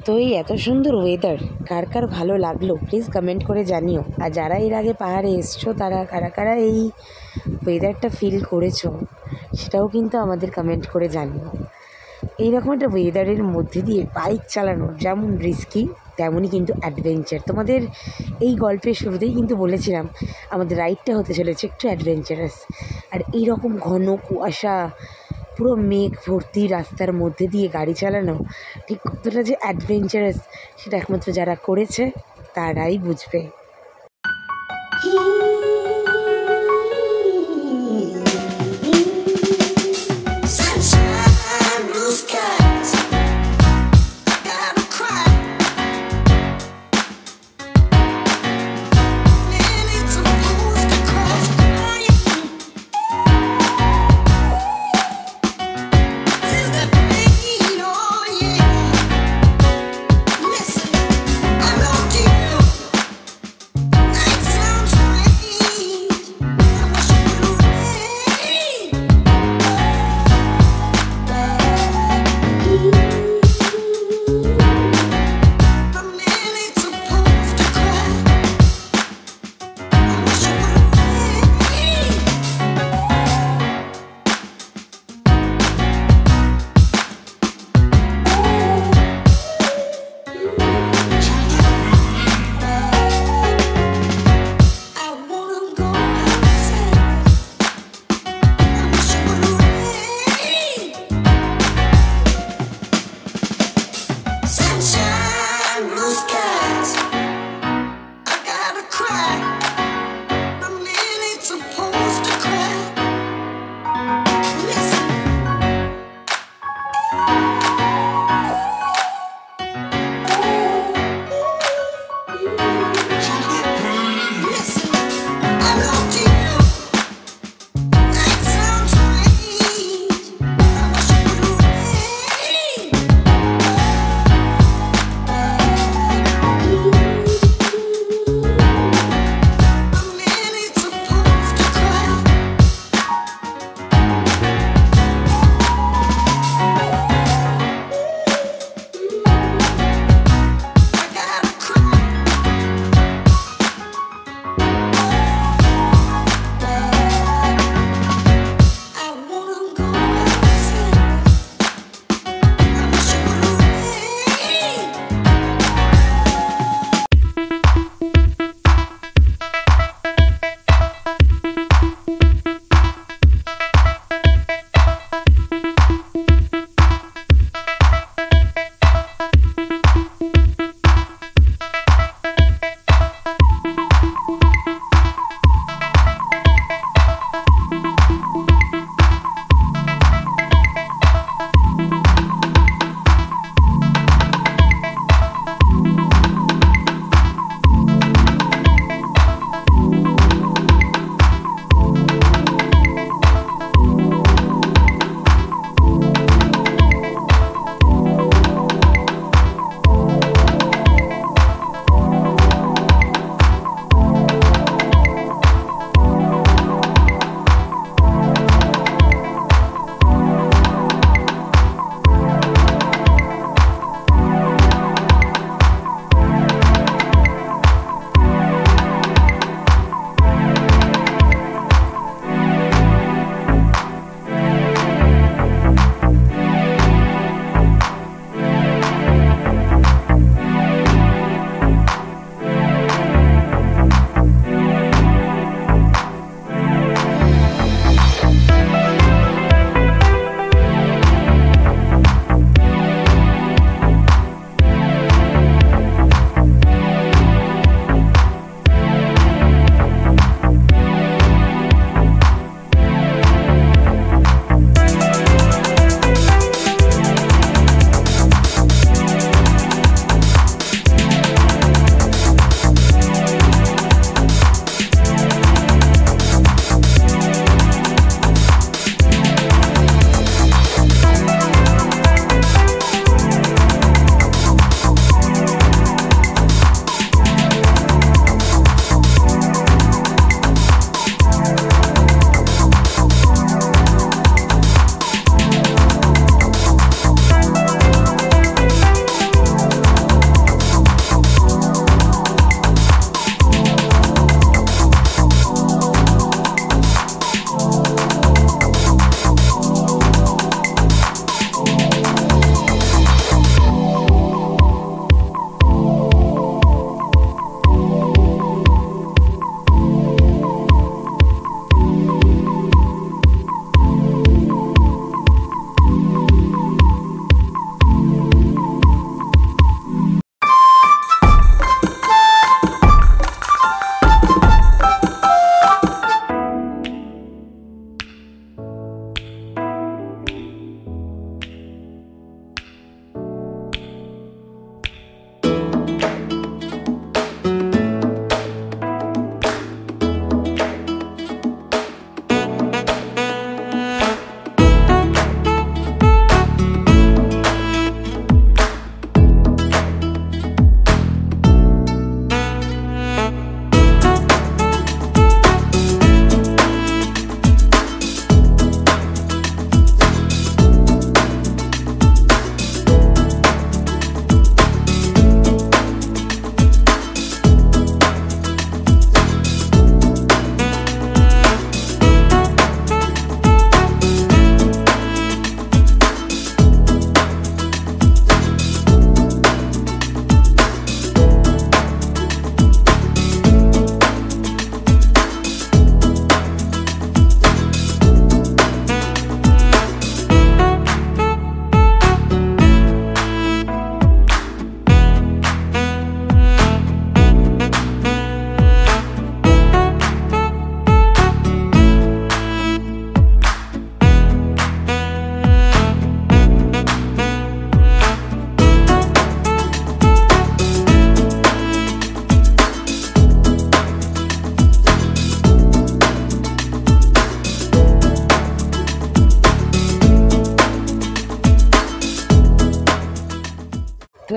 তো এই এত সুন্দর ওয়েদার কার কার ভালো লাগলো প্লিজ কমেন্ট করে জানিও। আর যারা এর আগে পাহাড়ে এসছো তারা কারা কারা এই ওয়েদারটা ফিল করেছো সেটাও কিন্তু আমাদের কমেন্ট করে জানিও। এইরকম একটা ওয়েদারের মধ্যে দিয়ে বাইক চালানো যেমন রিস্কি তেমনই কিন্তু অ্যাডভেঞ্চার। তোমাদের এই গল্পের শুরুতেই কিন্তু বলেছিলাম আমাদের রাইডটা হতে চলেছে একটু অ্যাডভেঞ্চারাস। আর এইরকম ঘন কুয়াশা, পুরো মেঘ ভর্তি রাস্তার মধ্যে দিয়ে গাড়ি চালানো ঠিক কতটা যে অ্যাডভেঞ্চারাস সেটা একমাত্র যারা করেছে তারাই বুঝবে।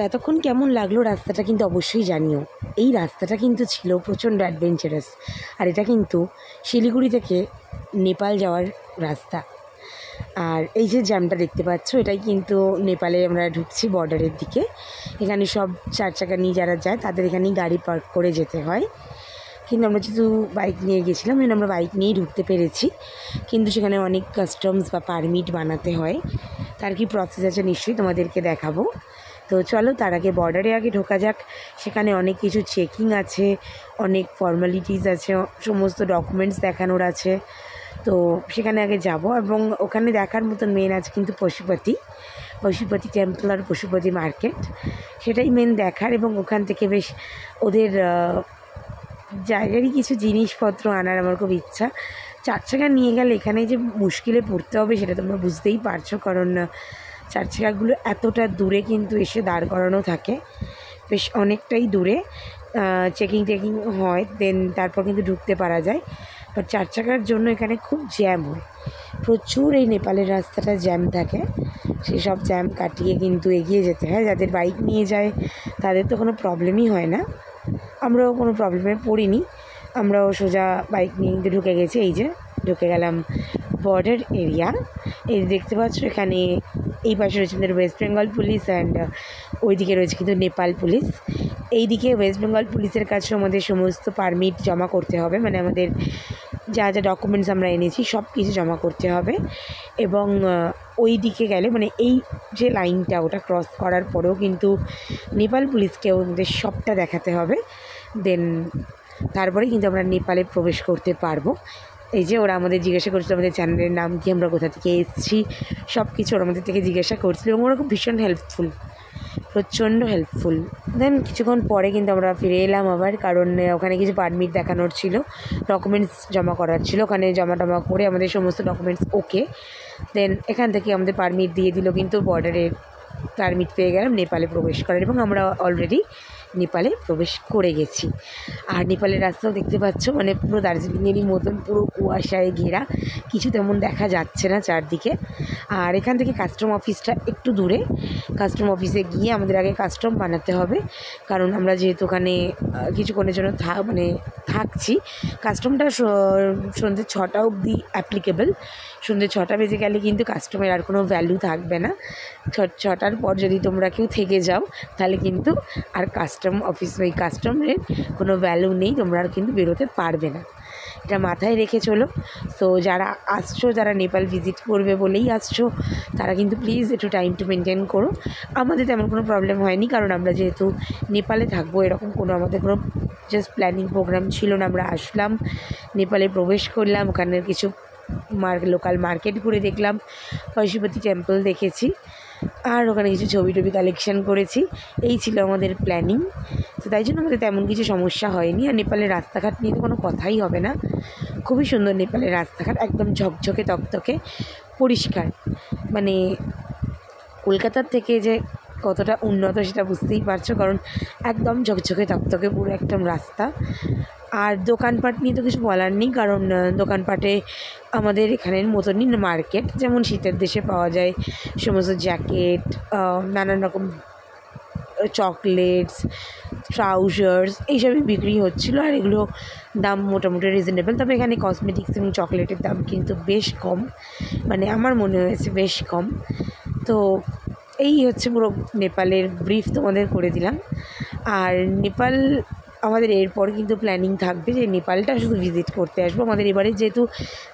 এতক্ষণ কেমন লাগলো রাস্তাটা কিন্তু অবশ্যই জানিও। এই রাস্তাটা কিন্তু ছিল প্রচণ্ড অ্যাডভেঞ্চারাস, আর এটা কিন্তু শিলিগুড়ি থেকে নেপাল যাওয়ার রাস্তা। আর এই যে জ্যামটা দেখতে পাচ্ছ, এটাই কিন্তু নেপালে আমরা ঢুকছি বর্ডারের দিকে। এখানে সব 4 চাকা নিয়ে যারা যায় তাদের এখানেই গাড়ি পার্ক করে যেতে হয়, কিন্তু আমরা যেহেতু বাইক নিয়ে গেছিলাম আমরা বাইক নিয়েই ঢুকতে পেরেছি। কিন্তু সেখানে অনেক কাস্টমস বা পারমিট বানাতে হয়, তার কি প্রসেস আছে নিশ্চয়ই তোমাদেরকে দেখাবো। তো চলো তার আগে বর্ডারে আগে ঢোকা যাক। সেখানে অনেক কিছু চেকিং আছে, অনেক ফর্মালিটিস আছে, সমস্ত ডকুমেন্টস দেখানোর আছে। তো সেখানে আগে যাব, এবং ওখানে দেখার মতন মেন আছে কিন্তু পশুপতি টেম্পল আর পশুপতি মার্কেট, সেটাই মেন দেখার। এবং ওখান থেকে বেশ ওদের জায়গারই কিছু জিনিসপত্র আনার আমার খুব ইচ্ছা। 4 চাকা নিয়ে গেলে এখানে যে মুশকিলে পড়তে হবে সেটা তোমরা বুঝতেই পারছো, কারণ 4 চাকাগুলো এতটা দূরে কিন্তু এসে দাঁড় করানো থাকে, বেশ অনেকটাই দূরে। চেকিং হয়, দেন তারপর কিন্তু ঢুকতে পারা যায়। বাট 4 চাকার জন্য এখানে খুব জ্যাম হয়, প্রচুর এই নেপালের রাস্তাটা জ্যাম থাকে। সেই সব জ্যাম কাটিয়ে কিন্তু এগিয়ে যেতে হয়। যাদের বাইক নিয়ে যায় তাদের তো কোনো প্রবলেমই হয় না, আমরাও কোনো প্রবলেমে পড়িনি। আমরাও সোজা বাইক নিয়ে কিন্তু ঢুকে গেছি। এই যে ঢুকে গেলাম বর্ডার এরিয়া। এই দেখতে পাচ্ছ এখানে এই পাশে রয়েছে আমাদের ওয়েস্ট বেঙ্গল পুলিশ, অ্যান্ড ওই দিকে রয়েছে কিন্তু নেপাল পুলিশ। এই দিকে ওয়েস্ট বেঙ্গল পুলিশের কাছেও আমাদের সমস্ত পারমিট জমা করতে হবে, মানে আমাদের যা যা ডকুমেন্টস আমরা এনেছি সব কিছু জমা করতে হবে। এবং ওই দিকে গেলে, মানে এই যে লাইনটা ওটা ক্রস করার পরেও কিন্তু নেপাল পুলিশকেও আমাদের সবটা দেখাতে হবে। দেন তারপরে কিন্তু আমরা নেপালে প্রবেশ করতে পারবো। এই যে ওরা আমাদের জিজ্ঞাসা করছিল আমাদের চ্যানেলের নাম কি, আমরা কোথা থেকে এসেছি, সব কিছু ওরা আমাদের থেকে জিজ্ঞাসা করছিল, এবং ওরা খুব ভীষণ হেল্পফুল, প্রচণ্ড হেল্পফুল। দেন কিছুক্ষণ পরে কিন্তু আমরা ফিরে এলাম আবার, কারণ ওখানে কিছু পারমিট দেখানোর ছিল, ডকুমেন্টস জমা করার ছিল। ওখানে জমা করে আমাদের সমস্ত ডকুমেন্টস ওকে। দেন এখান থেকে আমাদের পারমিট দিয়ে দিল, কিন্তু বর্ডারে পারমিট পেয়ে গেলাম নেপালে প্রবেশ করার, এবং আমরা অলরেডি নেপালে প্রবেশ করে গেছি। আর নেপালের রাস্তাও দেখতে পাচ্ছ, মানে পুরো দার্জিলিংয়েরই মতন পুরো কুয়াশায় ঘেরা, কিছু তেমন দেখা যাচ্ছে না চারদিকে। আর এখান থেকে কাস্টম অফিসটা একটু দূরে, কাস্টম অফিসে গিয়ে আমাদের আগে কাস্টম বানাতে হবে, কারণ আমরা যেহেতু ওখানে কিছুক্ষণের জন্য থাকছি। কাস্টমটা সন্ধ্যে 6টা অবধি অ্যাপ্লিকেবল। সন্ধ্যে 6টা বেজে গেলে কিন্তু কাস্টমের আর কোনো ভ্যালু থাকবে না। 6টার পর যদি তোমরা কেউ থেকে যাও তাহলে কিন্তু আর কাস্টম অফিস ওই কাস্টমের কোনো ভ্যালু নেই, তোমরা আর কিন্তু বেরোতে পারবে না। এটা মাথায় রেখে চলো। সো যারা আসছো, যারা নেপাল ভিজিট করবে বলেই আসছো, তারা কিন্তু প্লিজ একটু টাইম টু মেনটেন করো। আমাদের তেমন কোনো প্রবলেম হয়নি, কারণ আমরা যেহেতু নেপালে থাকবো এরকম কোনো আমাদের কোনো জাস্ট প্ল্যানিং প্রোগ্রাম ছিল না। আমরা আসলাম, নেপালে প্রবেশ করলাম, ওখানের কিছু লোকাল মার্কেট ঘুরে দেখলাম, পশুপতি টেম্পল দেখেছি, আর ওখানে কিছু ছবি কালেকশন করেছি। এই ছিল আমাদের প্ল্যানিং। তো তাই জন্য আমাদের তেমন কিছু সমস্যা হয়নি। আর নেপালের রাস্তাঘাট নিয়ে তো কোনো কথাই হবে না, খুবই সুন্দর নেপালের রাস্তাঘাট, একদম ঝকঝকে তকতকে পরিষ্কার। মানে কলকাতার থেকে যে কতটা উন্নত সেটা বুঝতেই পারছো, কারণ একদম ঝকঝকে তকতকে পুরো একদম রাস্তা। আর দোকানপাট নিয়ে তো কিছু বলার নেই, কারণ দোকানপাটে আমাদের এখানের মতনই মার্কেট, যেমন শীতের দেশে পাওয়া যায় সমস্ত জ্যাকেট, নানান রকম চকলেটস, ট্রাউজার্স, এইসবই বিক্রি হচ্ছিলো। আর এগুলো দাম মোটামুটি রিজনেবল। তবে এখানে কসমেটিক্স এবং চকলেটের দাম কিন্তু বেশ কম, মানে আমার মনে হয়েছে বেশ কম। তো এই হচ্ছে পুরো নেপালের ব্রিফ তোমাদের করে দিলাম। আর নেপাল আমাদের এরপর কিন্তু প্ল্যানিং থাকবে যে নেপালটা শুধু ভিজিট করতে আসবো। আমাদের এবারে যেহেতু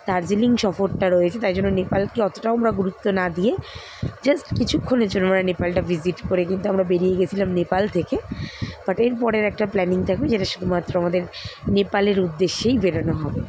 দার্জিলিং সফরটা রয়েছে, তাই জন্য নেপালকে অতটাও আমরা গুরুত্ব না দিয়ে জাস্ট কিছুক্ষণের জন্য আমরা নেপালটা ভিজিট করে কিন্তু আমরা বেরিয়ে গেছিলাম নেপাল থেকে। বাট এরপরের একটা প্ল্যানিং থাকবে যেটা শুধুমাত্র আমাদের নেপালের উদ্দেশ্যেই বেরোনো হবে।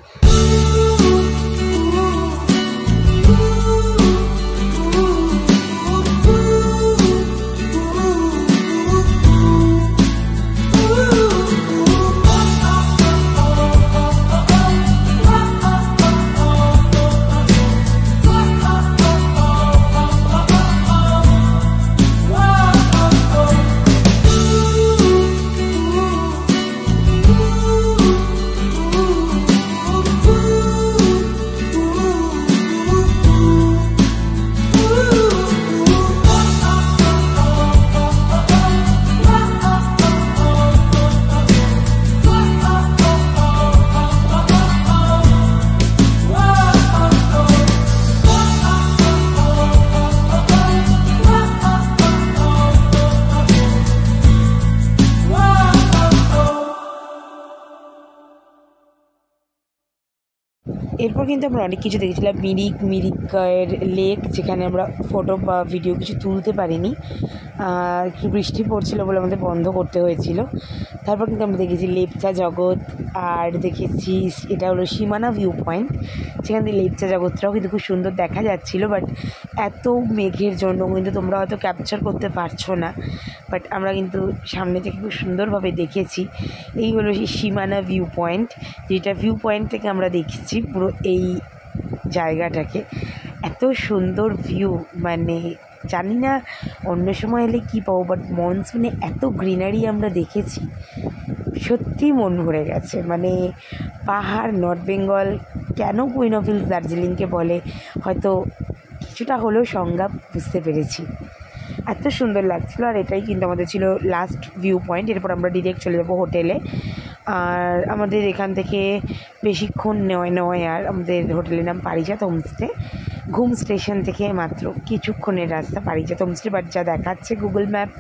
এরপর কিন্তু আমরা অনেক কিছু দেখেছিলাম, মিরিকের লেক, যেখানে আমরা ফটো বা ভিডিও কিছু তুলতে পারিনি, একটু বৃষ্টি পড়ছিল বলে আমাদের বন্ধ করতে হয়েছিল। তারপর কিন্তু আমরা দেখেছি লেপচা জগৎ, আর দেখেছি এটা হলো সীমানা ভিউ পয়েন্ট, সেখান থেকে লেপচা জগৎটাও কিন্তু খুব সুন্দর দেখা যাচ্ছিলো। বাট এত মেঘের জন্য কিন্তু তোমরা হয়তো ক্যাপচার করতে পারছো না, বাট আমরা কিন্তু সামনে থেকে খুব সুন্দরভাবে দেখেছি। এই হলো সেই সীমানা ভিউ পয়েন্ট, যেটা ভিউ পয়েন্ট থেকে আমরা দেখেছি পুরো এই জায়গাটাকে। এত সুন্দর ভিউ, মানে জানি না অন্য সময় এলে কী পাবো, বাট মনসুনে এত গ্রিনারি আমরা দেখেছি, সত্যি মন ভরে গেছে। মানে পাহাড়, নর্থ বেঙ্গল, কেন কুইন অফ হিলস দার্জিলিংকে বলে হয়তো কিছুটা হলেও সংজ্ঞা বুঝতে পেরেছি। এত সুন্দর লাগছিলো। আর এটাই কিন্তু আমাদের ছিল লাস্ট ভিউ পয়েন্ট। এরপর আমরা ডিরেক্ট চলে যাবো হোটেলে। আর আমাদের এখান থেকে বেশিক্ষণ নয়, আর আমাদের হোটেলের নাম পারিজাত হোমস্টে। ঘুম স্টেশন থেকে মাত্র কিছুক্ষণের রাস্তা পারিজাত হোমস্টে। বাট যা দেখাচ্ছে গুগল ম্যাপ,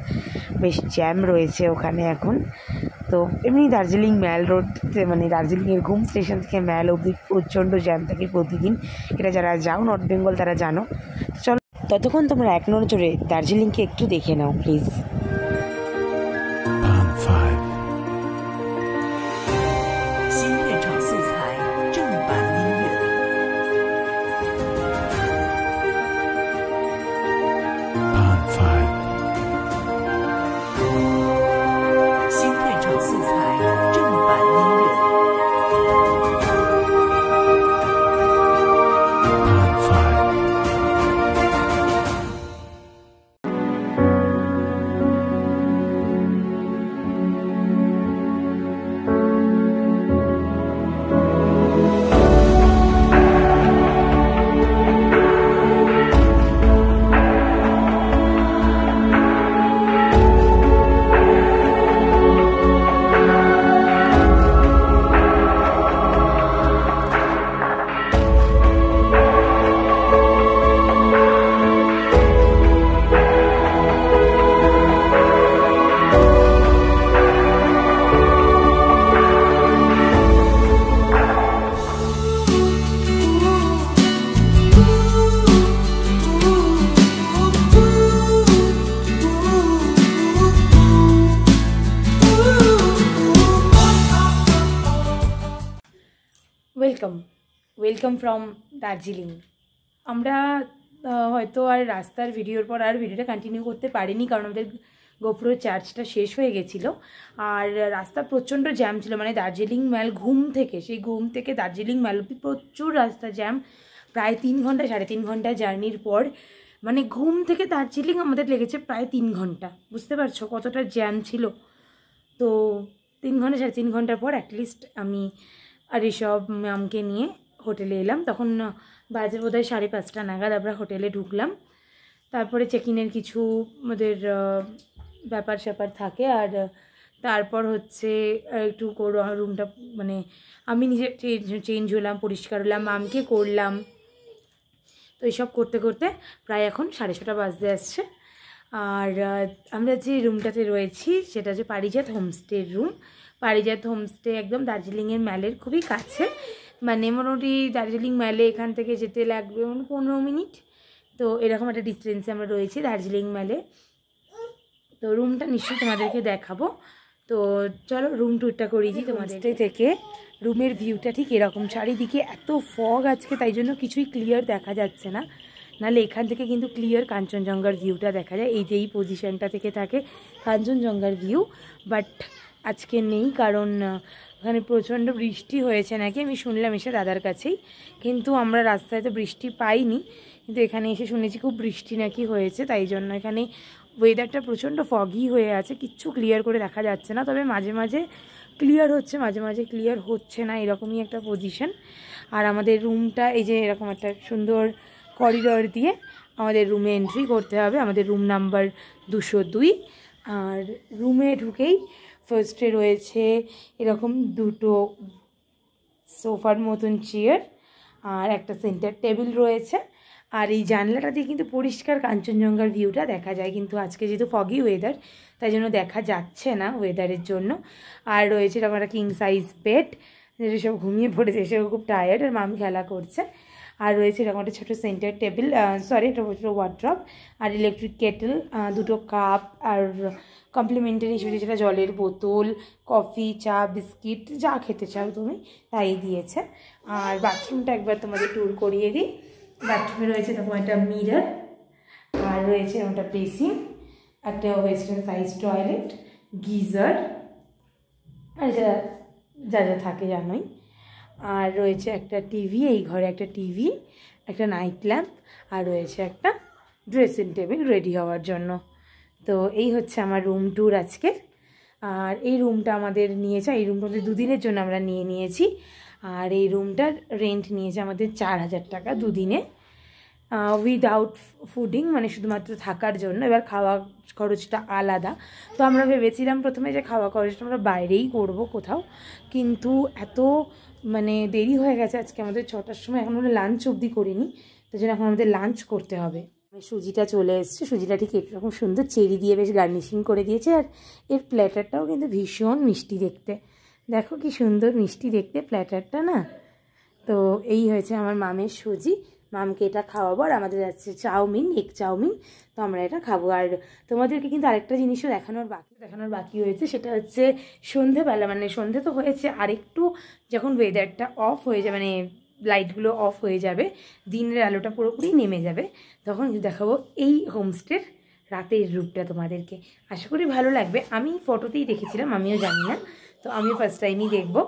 বেশ জ্যাম রয়েছে ওখানে এখন। তো এমনি দার্জিলিং ম্যাল রোড, মানে দার্জিলিংয়ের ঘুম স্টেশন থেকে ম্যাল অবধি প্রচণ্ড জ্যাম থাকে প্রতিদিন। এটা যারা যাও নর্থ বেঙ্গল তারা জানো। চলো, ততক্ষণ তোমরা এক নজরে দার্জিলিংকে একটু দেখে নাও প্লিজ। Welcome from Darjeeling. আমরা হয়তো আর রাস্তার ভিডিওর পর আর ভিডিওটা কন্টিনিউ করতে পারিনি, কারণ আমাদের গোপ্রো চার্জটা শেষ হয়ে গেছিলো। আর রাস্তা প্রচণ্ড জ্যাম ছিল, মানে দার্জিলিং ম্যাল ঘুম থেকে দার্জিলিং ম্যাল অব্দি প্রচুর রাস্তা জ্যাম। প্রায় 3 ঘন্টা 3.5 ঘন্টা জার্নির পর, মানে ঘুম থেকে দার্জিলিং আমাদের লেগেছে প্রায় 3 ঘন্টা। বুঝতে পারছো কতটা জ্যাম ছিল। তো 3 ঘন্টা 3.5 ঘন্টার পর অ্যাটলিস্ট আমি আর ঋষভ ম্যামকে নিয়ে হোটেলে এলাম। তখন বাজে বোধহয় 5:30 নাগাদ আমরা হোটেলে ঢুকলাম। তারপরে চেক ইনের কিছু আমাদের ব্যাপার স্যাপার থাকে, আর তারপর হচ্ছে একটু রুমটা, মানে আমি নিজে চেঞ্জ হলাম, পরিষ্কার হলাম, মামকে করলাম। তো এইসব করতে করতে প্রায় এখন 6:30 বাজতে আসছে। আর আমরা যে রুমটাতে রয়েছি সেটা হচ্ছে পারিজাত হোমস্টের রুম। পারিজাত হোমস্টে একদম দার্জিলিংয়ের ম্যালের খুবই কাছে, মানে মোটামুটি দার্জিলিং ম্যালে এখান থেকে যেতে লাগবে 15 মিনিট। তো এরকম একটা ডিস্টেন্সে আমরা রয়েছি দার্জিলিং ম্যালে। তো রুমটা নিশ্চয়ই তোমাদেরকে দেখাবো। তো চলো রুম ট্যুরটা করিয়েছি তোমাদের থেকে। রুমের ভিউটা ঠিক এরকম, চারিদিকে এত ফগ আজকে, তাই জন্য কিছুই ক্লিয়ার দেখা যাচ্ছে না, নাহলে এখান থেকে কিন্তু ক্লিয়ার কাঞ্চনজঙ্ঘার ভিউটা দেখা যায়। এই যে এই পজিশনটা থেকে থাকে কাঞ্চনজঙ্ঘার ভিউ, বাট আজকে নেই, কারণ ওখানে প্রচণ্ড বৃষ্টি হয়েছে নাকি, আমি শুনলাম এসে দাদার কাছেই। কিন্তু আমরা রাস্তায় তো বৃষ্টি পাইনি, কিন্তু এখানে এসে শুনেছি খুব বৃষ্টি নাকি হয়েছে, তাই জন্য এখানে ওয়েদারটা প্রচণ্ড ফগি হয়ে আছে, কিচ্ছু ক্লিয়ার করে দেখা যাচ্ছে না। তবে মাঝে মাঝে ক্লিয়ার হচ্ছে, মাঝে মাঝে ক্লিয়ার হচ্ছে না, এরকমই একটা পজিশন। আর আমাদের রুমটা এই যে এরকম একটা সুন্দর করিডর দিয়ে আমাদের রুমে এন্ট্রি করতে হবে। আমাদের রুম নাম্বার 202। আর রুমে ঢুকেই ফার্স্টে রয়েছে এরকম 2টো সোফার মতন চেয়ার, আর একটা সেন্টার টেবিল রয়েছে। আর এই জানলাটা দিয়ে কিন্তু পরিষ্কার কাঞ্চনজঙ্ঘার ভিউটা দেখা যায়, কিন্তু আজকে যেহেতু ফগি ওয়েদার তাই জন্য দেখা যাচ্ছে না ওয়েদারের জন্য। আর রয়েছে এরকম একটা কিং সাইজ বেড, ঋষভ ঘুমিয়ে পড়েছে, সেও খুব টায়ার্ড, আর মাম খেলা করছে। আর রয়েছে এরকম একটা ছোটো সেন্টার টেবিল, সরি একটা ছোটো ওয়ার্ড্রপ, আর ইলেকট্রিক কেটেল, দুটো কাপ, আর কমপ্লিমেন্টারি হিসেবে যেটা জলের বোতল, কফি, চা, বিস্কিট, যা খেতে চাও তুমি তাই দিয়েছে। আর বাথরুমটা একবার তোমাদের ট্যুর করিয়ে দিই। বাথরুমে রয়েছে এরকম একটা মিরর, আর রয়েছে এরকম একটা বেসিন, একটা ওয়েস্টার্ন সাইজ টয়লেট, গিজার, আর যা যা যা থাকে জানোই। আর রয়েছে একটা টিভি, এই ঘরে একটা টিভি, একটা নাইট ল্যাম্প, আর রয়েছে একটা ড্রেসিং টেবিল রেডি হওয়ার জন্য। তো এই হচ্ছে আমার রুম ট্যুর আজকের। আর এই রুমটা আমাদের নিয়েছে, এই রুমটা আমাদের 2 দিনের জন্য আমরা নিয়েছি। আর এই রুমটার রেন্ট নিয়েছে আমাদের 4000 টাকা 2 দিনে, উইদাউট ফুডিং, মানে শুধুমাত্র থাকার জন্য। এবার খাওয়া খরচটা আলাদা। তো আমরা ভেবেছিলাম প্রথমে যে খাওয়া খরচটা আমরা বাইরেই করব কোথাও, কিন্তু এত মানে দেরি হয়ে গেছে আজকে আমাদের 6টার সময়, এখন আমরা লাঞ্চ অবধি করিনি, তো জন্য এখন আমাদের লাঞ্চ করতে হবে। সুজিটা চলে এসছে, সুজিটা ঠিক এরকম সুন্দর চেরি দিয়ে বেশ গার্নিশিং করে দিয়েছে। আর এর প্ল্যাটারটাও কিন্তু ভীষণ মিষ্টি দেখতে, দেখো কি সুন্দর মিষ্টি দেখতে প্ল্যাটারটা না। তো এই হয়েছে আমার মামের সুজি, মামকে এটা খাওয়াবো। আর আমাদের আছে চাউমিন, এগ চাউমিন, তো আমরা এটা খাবো। আর তোমাদেরকে কিন্তু আরেকটা জিনিসও দেখানোর বাকি হয়েছে, সেটা হচ্ছে সন্ধেবেলা, মানে সন্ধে তো হয়েছে, আরেকটু যখন ওয়েদারটা অফ হয়ে যাবে, মানে লাইটগুলো অফ হয়ে যাবে, দিনের আলোটা পুরোপুরি নেমে যাবে, তখন দেখাবো এই হোমস্টের রাতের রূপটা তোমাদেরকে। আশা করি ভালো লাগবে। আমি ফটোতেই দেখেছিলাম, আমিও জানি না, তো আমিও ফার্স্ট টাইমই দেখবো।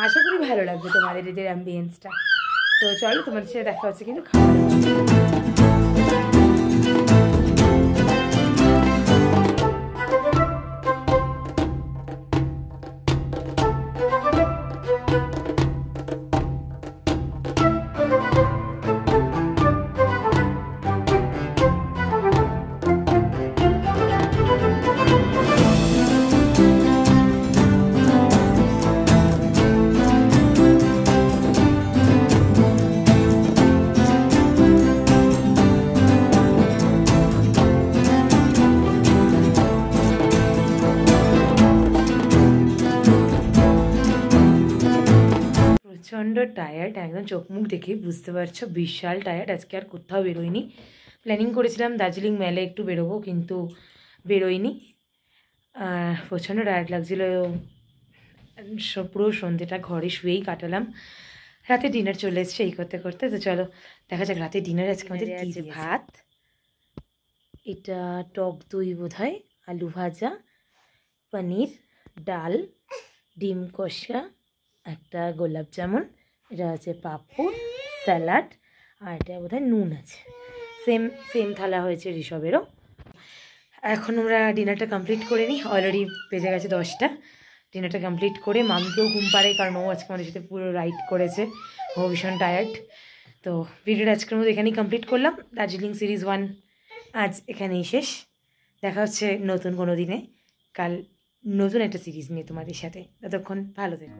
আশা করি ভালো লাগবে তোমাদের এদের অ্যাম্বিয়েন্সটা। তো চলো তোমাদের সাথে দেখা হচ্ছে কিন্তু খাওয়া প্রচণ্ড টায়ার্ড, একদম চোখ মুখ দেখে বুঝতে পারছো বিশাল টায়ার্ড। আজকে আর কোথাও বেরোয়নি, প্ল্যানিং করেছিলাম দার্জিলিং মেলে একটু বেরোবো, কিন্তু বেরোয়নি। প্রচণ্ড টায়ার্ড লাগছিলো, পুরো সন্ধ্যেটা ঘরে শুয়েই কাটালাম। রাতে ডিনার চলে এসছে এই করতে করতে। তো চলো দেখা যাক রাতে ডিনার আজকে আমাদের আছে। ভাত, এটা টক দই বোধহয়, আলু ভাজা, পনির, ডাল, ডিম কষা, একটা গোলাপ জামুন, এটা আছে পাঁপড়, স্যালাড, আর এটা বোধহয় নুন আছে। সেম থালা হয়েছে ঋষভেরও। এখন আমরা ডিনারটা কমপ্লিট করে নিই, অলরেডি বেজে গেছে 10টা। ডিনারটা কমপ্লিট করে মামকেও ঘুম পাড়ে, কারণ ও আজকে আমাদের সাথে পুরো রাইড করেছে, ও ভীষণ টায়ার্ড। তো ভিডিওটা আজকের মধ্যে এখানেই কমপ্লিট করলাম। দার্জিলিং সিরিজ 1 আজ এখানেই শেষ। দেখা হচ্ছে নতুন কোনো দিনে, কাল নতুন একটা সিরিজ নিয়ে তোমাদের সাথে। ততক্ষণ ভালো থেকো।